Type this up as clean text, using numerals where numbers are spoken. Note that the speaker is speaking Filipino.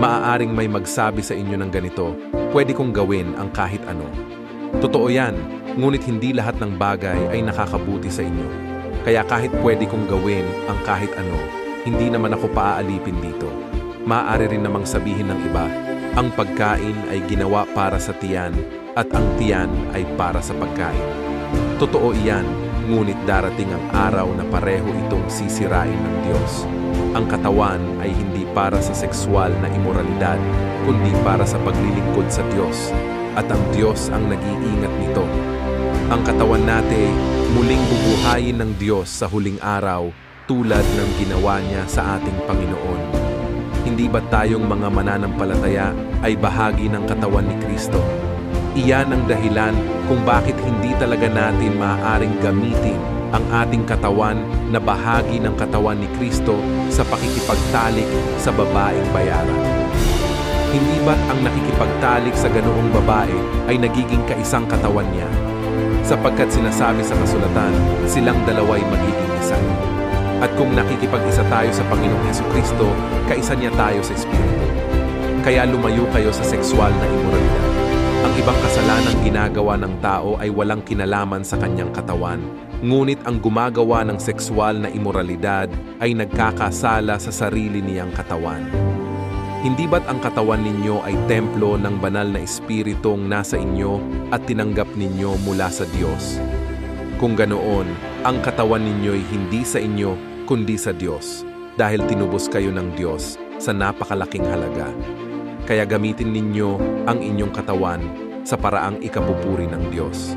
Maaaring may magsabi sa inyo ng ganito, pwede kong gawin ang kahit ano. Totoo yan, ngunit hindi lahat ng bagay ay nakakabuti sa inyo. Kaya kahit pwede kong gawin ang kahit ano, hindi naman ako paaalipin dito. Maaari rin namang sabihin ng iba, ang pagkain ay ginawa para sa tiyan at ang tiyan ay para sa pagkain. Totoo iyan, ngunit darating ang araw na pareho itong sisirain ng Diyos. Ang katawan ay hindi para sa sexual na imoralidad, kundi para sa paglilingkod sa Diyos. At ang Diyos ang nag-iingat nito. Ang katawan natin muling bubuhayin ng Diyos sa huling araw tulad ng ginawa niya sa ating Panginoon. Hindi ba tayong mga mananampalataya ay bahagi ng katawan ni Kristo? Iyan ang dahilan kung bakit hindi talaga natin maaaring gamitin ang ating katawan na bahagi ng katawan ni Kristo sa pakikipagtalik sa babaeng bayaran. Hindi ba't ang nakikipagtalik sa ganoong babae ay nagiging kaisang katawan niya? Sapagkat sinasabi sa kasulatan, silang dalawa'y magiging isa. At kung nakikipag-isa tayo sa Panginoong Hesukristo, kaisa niya tayo sa Espiritu. Kaya lumayo kayo sa sexual na imoralidad. Ang ibang kasalanang ginagawa ng tao ay walang kinalaman sa kanyang katawan, ngunit ang gumagawa ng sexual na imoralidad ay nagkakasala sa sarili niyang katawan. Hindi ba't ang katawan ninyo ay templo ng banal na espiritong nasa inyo at tinanggap ninyo mula sa Diyos? Kung ganoon, ang katawan ninyo'y hindi sa inyo kundi sa Diyos, dahil tinubos kayo ng Diyos sa napakalaking halaga. Kaya gamitin ninyo ang inyong katawan sa paraang ikapupuri ng Diyos.